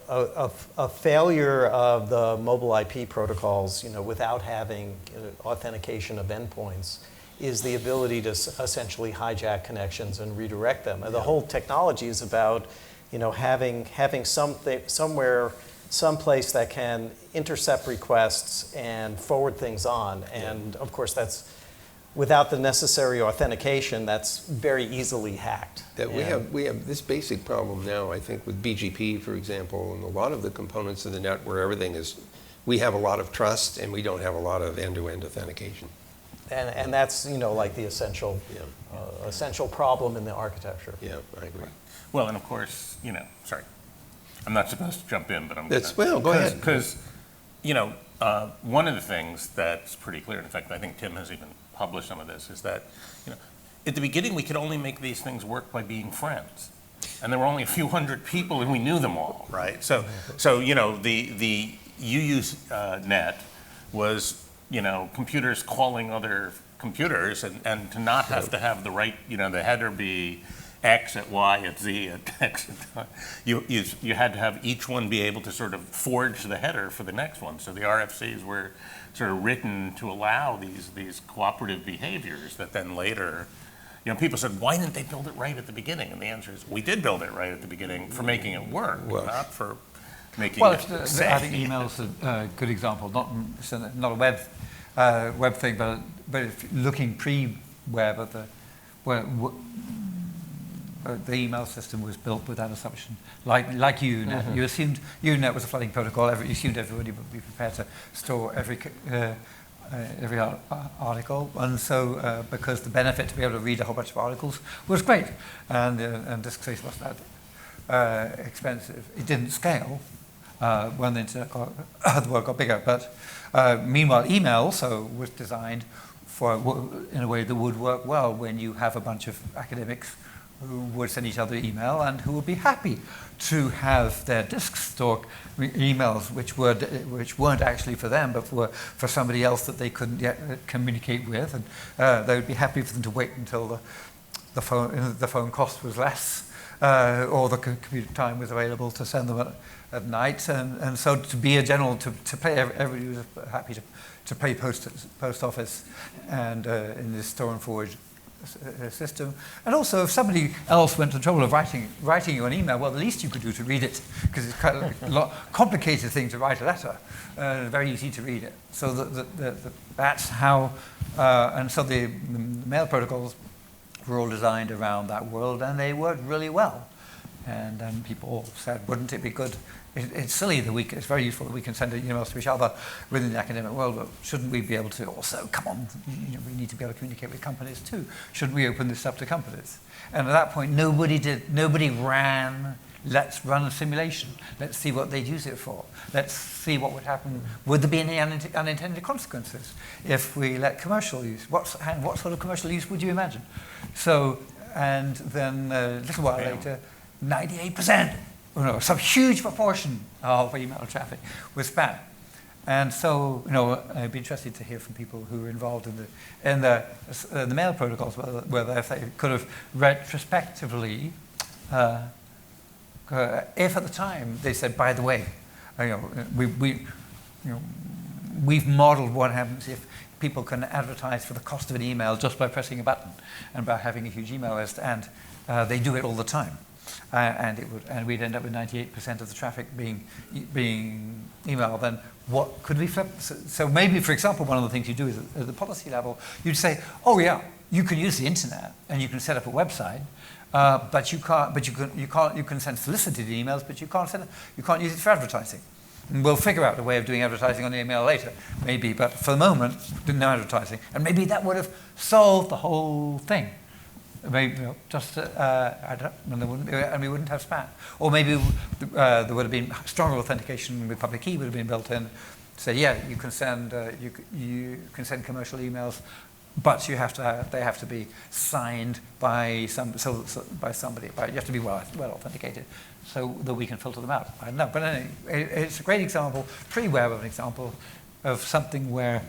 a failure of the mobile IP protocols, without having authentication of endpoints, is the ability to essentially hijack connections and redirect them. And the whole technology is about, having something somewhere, someplace that can intercept requests and forward things on. And of course, that's without the necessary authentication, that's very easily hacked. We have this basic problem now, I think, with BGP, for example, and a lot of the components of the net where everything is, we have a lot of trust and we don't have a lot of end-to-end authentication. And that's, like the essential problem in the architecture. Yeah, I agree. Well, and of course, sorry, I'm not supposed to jump in, but I'm going to. Well, go ahead. Because, one of the things that's pretty clear, in fact, I think Tim has even published some of this, is that, at the beginning we could only make these things work by being friends. And there were only a few hundred people and we knew them all, right? So the UU net was, computers calling other computers and to not have to have the right, the header be X at Y at Z at X at Y. You had to have each one be able to sort of forge the header for the next one. So the RFCs were sort of written to allow these cooperative behaviors that then later, people said, why didn't they build it right at the beginning? And the answer is, we did build it right at the beginning for making it work, not for making it safe. I think email's a good example, not a web thing, but if looking pre-web at the email system was built with that assumption, like UNet. Mm-hmm. You assumed UNet was a flooding protocol. You assumed everybody would be prepared to store every article, and so because the benefit to be able to read a whole bunch of articles was great, and disk space wasn't that expensive. It didn't scale when the internet the world got bigger. But meanwhile, email also was designed in a way that would work well when you have a bunch of academics who would send each other email and who would be happy to have their disk store emails which weren't actually for them but were for somebody else that they couldn't yet communicate with, and they would be happy for them to wait until the phone cost was less or the computer time was available to send them at night. And so to be a general, to pay, everybody was happy to pay post office and in this store and forward system. And also, if somebody else went to the trouble of writing you an email, well, the least you could do to read it, because it's quite a complicated thing to write a letter, very easy to read it. So that's how, and so the mail protocols were all designed around that world, and they worked really well. And then people said, wouldn't it be good? It's silly that it's very useful that we can send emails to each other within the academic world, but shouldn't we be able to also, come on, we need to be able to communicate with companies too. Shouldn't we open this up to companies? And at that point, nobody ran, let's run a simulation. Let's see what they'd use it for. Let's see what would happen. Would there be any unintended consequences if we let commercial use? What sort of commercial use would you imagine? So, and then a little while later, 98%. Some huge proportion of email traffic was spam. And so, I'd be interested to hear from people who were involved in the mail protocols, whether if they could have retrospectively, if at the time they said, by the way, we've modeled what happens if people can advertise for the cost of an email just by pressing a button and by having a huge email list, and they do it all the time. And we'd end up with 98% of the traffic being email. Then what could we flip? So maybe, for example, one of the things you do is at the policy level, you'd say, oh yeah, you can use the internet and you can set up a website, but you can send solicited emails, but you can't use it for advertising. And we'll figure out a way of doing advertising on the email later, maybe. But for the moment, no advertising, and maybe that would have solved the whole thing. Maybe I don't know, and we wouldn't have spam. Or maybe there would have been stronger authentication with public key would have been built in. Say, yeah, you can send commercial emails, but they have to be signed by somebody. You have to be well authenticated, so that we can filter them out. I don't know, but anyway, it's a great example, pretty well of an example of something where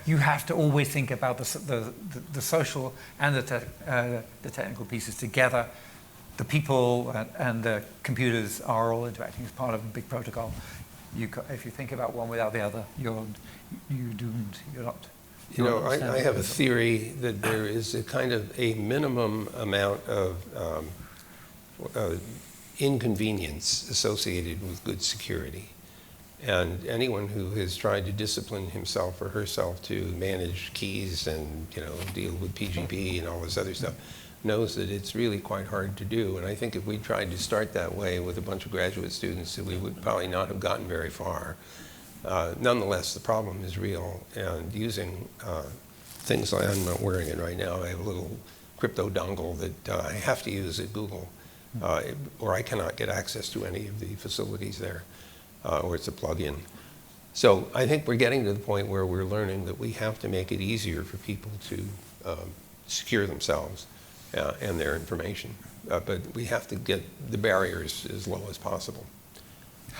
you have to always think about the social and the technical pieces together. The people and the computers are all interacting as part of a big protocol. If you think about one without the other, you're doomed. You're not. I have a theory that there is a kind of a minimum amount of inconvenience associated with good security. And anyone who has tried to discipline himself or herself to manage keys and deal with PGP and all this other stuff knows that it's really quite hard to do. And I think if we tried to start that way with a bunch of graduate students, we would probably not have gotten very far. Nonetheless, the problem is real. And using things like, I'm not wearing it right now, I have a little crypto dongle that I have to use at Google, or I cannot get access to any of the facilities there. Or it's a plug-in. So I think we're getting to the point where we're learning that we have to make it easier for people to secure themselves and their information. But we have to get the barriers as low as possible.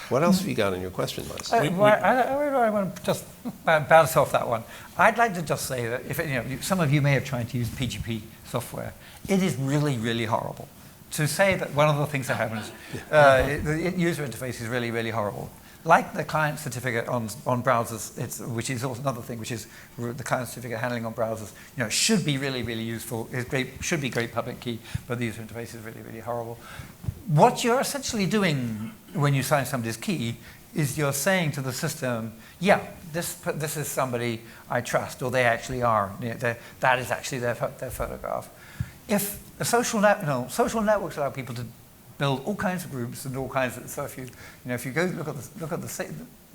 What else have you got on your question list? I want to just bounce off that one. I'd like to just say that if some of you may have tried to use PGP software, it is really, really horrible. To say that one of the things that happens, the user interface is really, really horrible. Like the client certificate on browsers, which is also another thing, which is the client certificate handling on browsers, should be really, really useful. Should be great public key, but the user interface is really, really horrible. What you're essentially doing when you sign somebody's key is you're saying to the system, yeah, this is somebody I trust, or they actually are. That is actually their photograph. If social networks allow people to build all kinds of groups and all kinds of, so if you go look at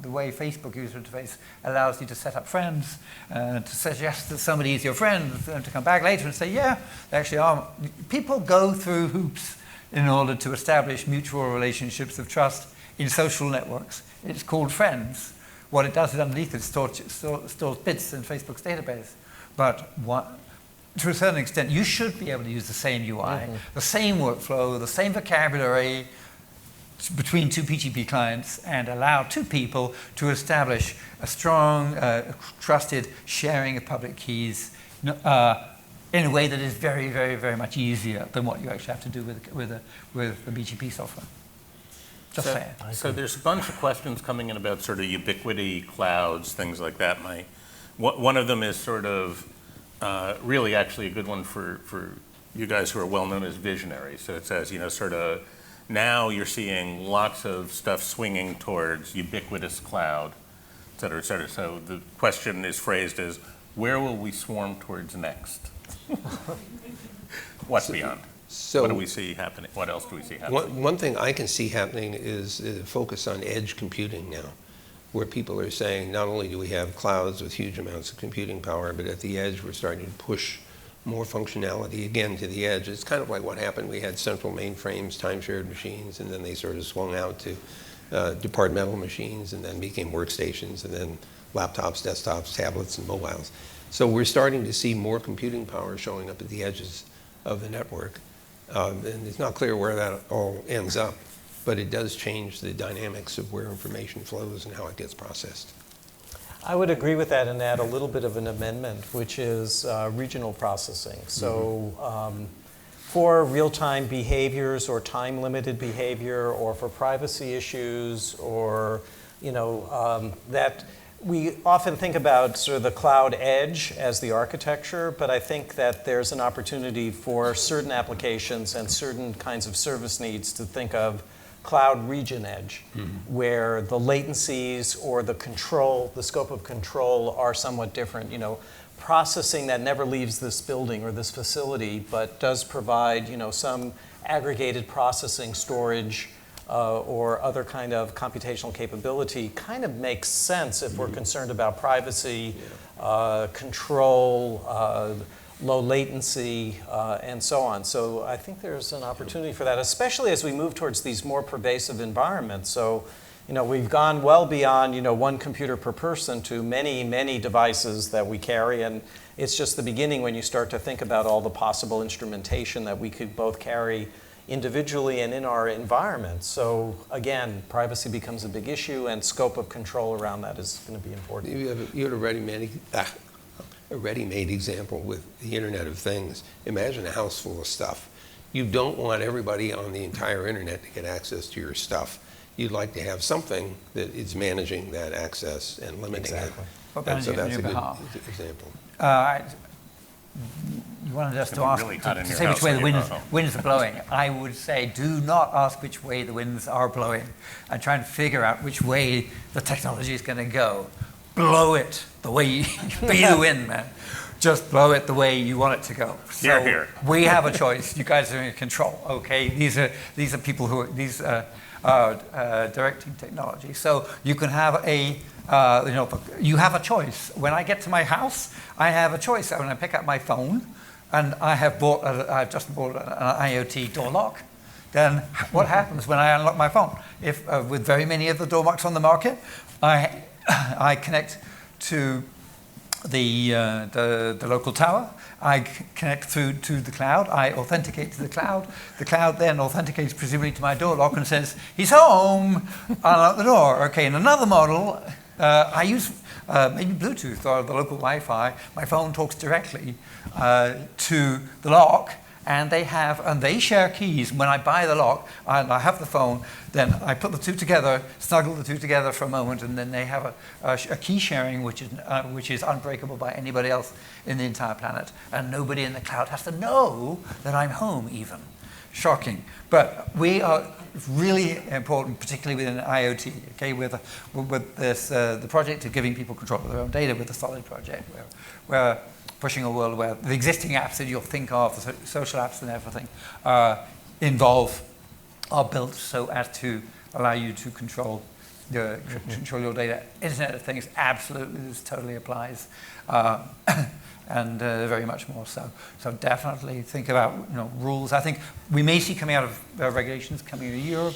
the way Facebook user interface allows you to set up friends, to suggest that somebody is your friend, and to come back later and say, yeah, they actually are. People go through hoops in order to establish mutual relationships of trust in social networks. It's called friends. What it does is underneath it stores bits in Facebook's database, but to a certain extent, you should be able to use the same UI, the same workflow, the same vocabulary between two PGP clients and allow two people to establish a strong, trusted sharing of public keys in a way that is very, very, very much easier than what you actually have to do with the BGP software. Just saying. So there's a bunch of questions coming in about sort of ubiquity, clouds, things like that. One of them is sort of really actually a good one for you guys who are well known as visionaries. So it says, sort of now you're seeing lots of stuff swinging towards ubiquitous cloud, et cetera, et cetera. So the question is phrased as, where will we swarm towards next? What's beyond? So what do we see happening? What else do we see happening? One thing I can see happening is focus on edge computing now, where people are saying not only do we have clouds with huge amounts of computing power, but at the edge we're starting to push more functionality again to the edge. It's kind of like what happened. We had central mainframes, time-shared machines, and then they sort of swung out to departmental machines, and then became workstations, and then laptops, desktops, tablets, and mobiles. So we're starting to see more computing power showing up at the edges of the network. And it's not clear where that all ends up, but it does change the dynamics of where information flows and how it gets processed. I would agree with that and add a little bit of an amendment, which is regional processing. So for real-time behaviors or time-limited behavior, or for privacy issues, or that we often think about sort of the cloud edge as the architecture, but I think that there's an opportunity for certain applications and certain kinds of service needs to think of cloud region edge, where the latencies or the control, the scope of control are somewhat different. Processing that never leaves this building or this facility, but does provide, some aggregated processing, storage, or other kind of computational capability kind of makes sense if we're concerned about privacy, control, low latency, and so on. So I think there's an opportunity for that, especially as we move towards these more pervasive environments. So, we've gone well beyond, one computer per person to many, many devices that we carry, and it's just the beginning when you start to think about all the possible instrumentation that we could both carry individually and in our environment. So again, privacy becomes a big issue, and scope of control around that is going to be important. You had a ready-made example with the Internet of Things. Imagine a house full of stuff. You don't want everybody on the entire Internet to get access to your stuff. You'd like to have something that is managing that access and limiting it. Well, so that's a good example. You wanted us to ask, really to say which way the winds are blowing. I would say do not ask which way the winds are blowing and try and figure out which way the technology is going to go. Blow it the way you be the wind, man. Just blow it the way you want it to go. So here. We have a choice. You guys are in control. Okay, these are people who are directing technology. So you can have you have a choice. When I get to my house, I have a choice. When I pick up my phone, and I've just bought an IoT door lock, then what happens when I unlock my phone? If with very many of the door locks on the market, I connect to the local tower. I connect through to the cloud. I authenticate to the cloud. The cloud then authenticates presumably to my door lock and says, "He's home." Unlock the door. Okay. In another model, I use maybe Bluetooth or the local Wi-Fi. My phone talks directly to the lock, and they share keys. When I buy the lock and I have the phone, then I put the two together, snuggle the two together for a moment, and then they have a key sharing which is unbreakable by anybody else in the entire planet, and nobody in the cloud has to know that I'm home even. Shocking. But we are really important, particularly within IoT, okay, with this, the project of giving people control of their own data with the Solid project, where we're pushing a world where the existing apps that you'll think of, the social apps and everything, are built so as to allow you to control your data. Internet of Things, absolutely, this totally applies. And very much more so. So definitely think about rules. I think we may see coming out of regulations coming out of Europe,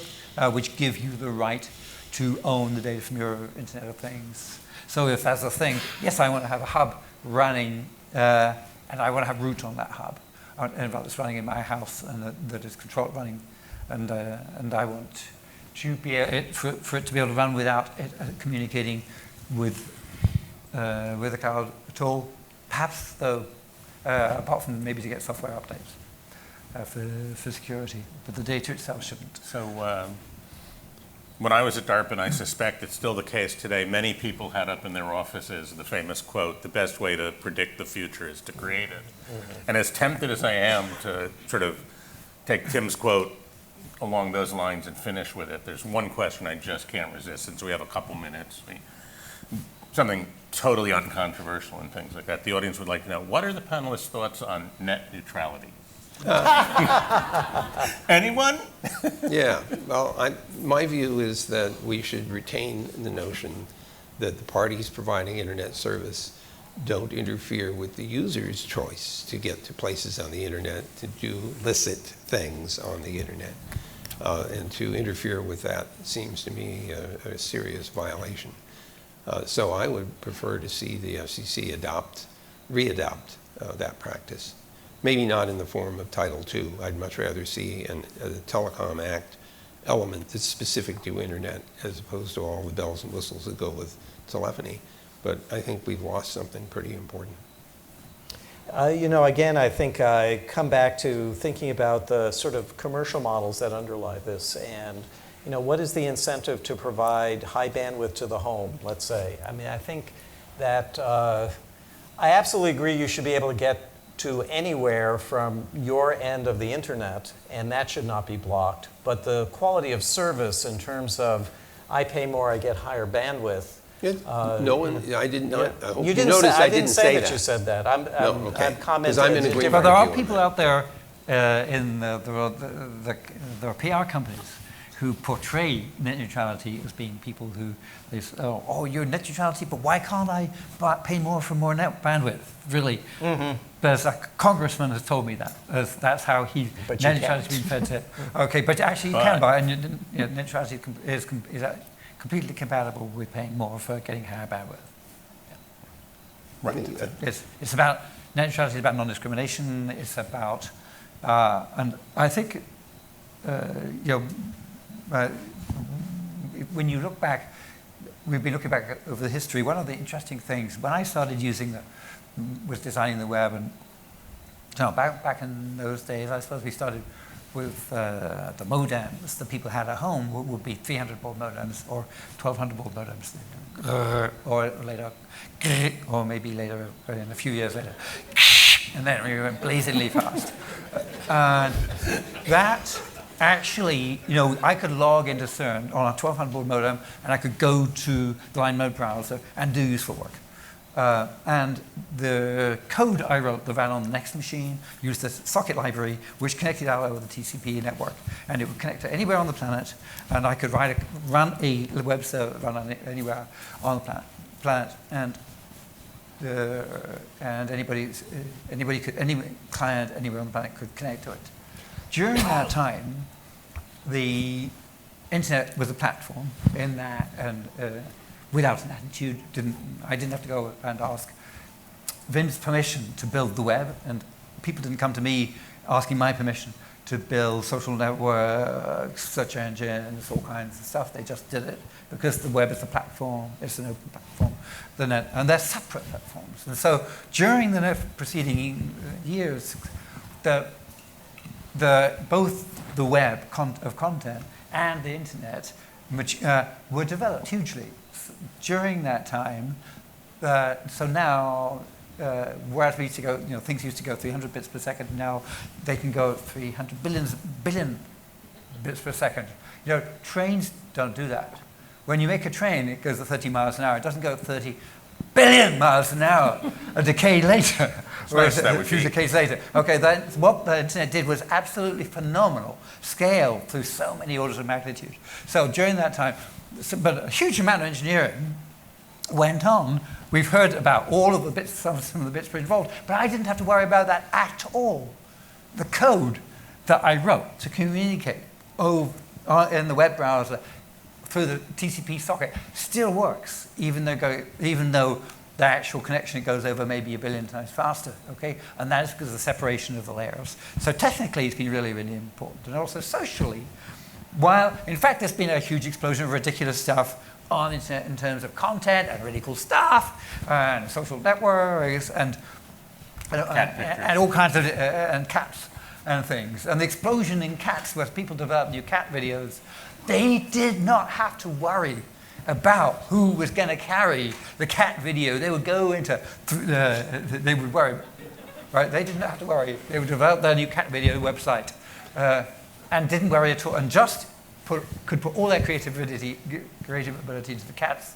which give you the right to own the data from your Internet of Things. So if that's a thing, yes, I want to have a hub running, and I want to have root on that hub, and it's running in my house, and that is controlled running, and I want to be for it to be able to run without it communicating with the cloud at all. Perhaps, though, apart from maybe to get software updates for security. But the data itself shouldn't. So when I was at DARPA, and I suspect it's still the case today, many people had up in their offices the famous quote, "The best way to predict the future is to create it." Mm-hmm. And as tempted as I am to sort of take Tim's quote along those lines and finish with it, there's one question I just can't resist, since we have a couple minutes. Something totally uncontroversial and things like that. The audience would like to know, what are the panelists' thoughts on net neutrality? Anyone? Yeah, well, my view is that we should retain the notion that the parties providing internet service don't interfere with the user's choice to get to places on the internet, to do licit things on the internet. And to interfere with that seems to me a serious violation. So I would prefer to see the FCC re-adopt that practice. Maybe not in the form of Title II. I'd much rather see a Telecom Act element that's specific to internet as opposed to all the bells and whistles that go with telephony. But I think we've lost something pretty important. Again, I think I come back to thinking about the sort of commercial models that underlie this, and what is the incentive to provide high bandwidth to the home, let's say. I mean, I think that I absolutely agree you should be able to get to anywhere from your end of the internet, and that should not be blocked. But the quality of service in terms of I pay more, I get higher bandwidth. No one, I did not. Yeah. I hope You you didn't noticed say, I didn't say that. You said that. I'm okay. commenting. I'm in agreement. But there are with you people on out there there are PR companies who portray net neutrality as being people who they say, oh, you're net neutrality, but why can't I pay more for more net bandwidth? Really, there's a congressman has told me that. That's how net neutrality has been fed to. Okay, but actually you can buy, and net neutrality is completely compatible with paying more for getting higher bandwidth. Right. It's about, net neutrality is about non-discrimination. It's about, and I think, when you look back, we've been looking back over the history. One of the interesting things, when I started was designing the web, and back in those days, I suppose we started with the modems that people had at home would be 300 baud modems or 1200 baud modems, or later, or maybe later, in a few years later, and then we went blazingly fast. And that actually, I could log into CERN on a 1200 baud modem, and I could go to the line mode browser and do useful work. And the code I wrote that ran on the next machine used the socket library, which connected out over the TCP network, and it would connect to anywhere on the planet, and I could run a web server run anywhere on the planet, and any client anywhere on the planet could connect to it. During that time, the internet was a platform in that, and without an attitude, I didn't have to go and ask Vint's permission to build the web, and people didn't come to me asking my permission to build social networks, search engines, all kinds of stuff. They just did it because the web is a platform, it's an open platform, the net, and they're separate platforms. And so during the preceding years, both the web of content and the internet were developed hugely during that time. So now, whereas we used to go, things used to go 300 bits per second, now they can go 300 billion bits per second. Trains don't do that. When you make a train, it goes at 30 miles an hour. It doesn't go at 30 billion miles an hour a decade later. A few decades later. Okay, what the internet did was absolutely phenomenal, scale through so many orders of magnitude. So during that time, but a huge amount of engineering went on. We've heard about all of the bits, some of the bits were involved, but I didn't have to worry about that at all. The code that I wrote to communicate in the web browser through the TCP socket still works, even though the actual connection goes over maybe 1 billion times faster, okay? And that is because of the separation of the layers. So technically, it's been really, really important. And also socially, while, in fact, there's been a huge explosion of ridiculous stuff on the internet in terms of content and really cool stuff and social networks, and Cat pictures. and all kinds of and cats and things. And the explosion in cats, where people developed new cat videos, they did not have to worry about who was going to carry the cat video. They would go into, they would worry, right? They didn't have to worry. They would develop their new cat video website and didn't worry at all, and just could put all their creative ability into the cats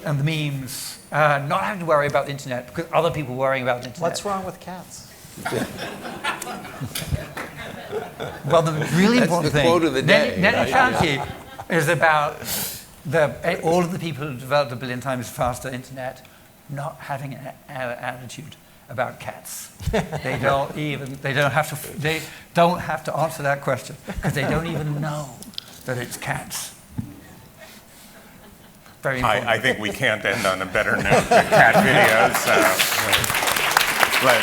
and the memes, not having to worry about the internet because other people were worrying about the internet. What's wrong with cats? Well, the really That's important the thing, quote of the day, neutrality is about all of the people who developed a billion times faster internet not having an attitude about cats. They don't have to answer that question because they don't even know that it's cats. Very important. I think we can't end on a better note than cat videos. But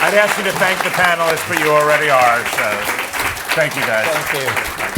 I'd ask you to thank the panelists, but you already are. So thank you, guys. Thank you.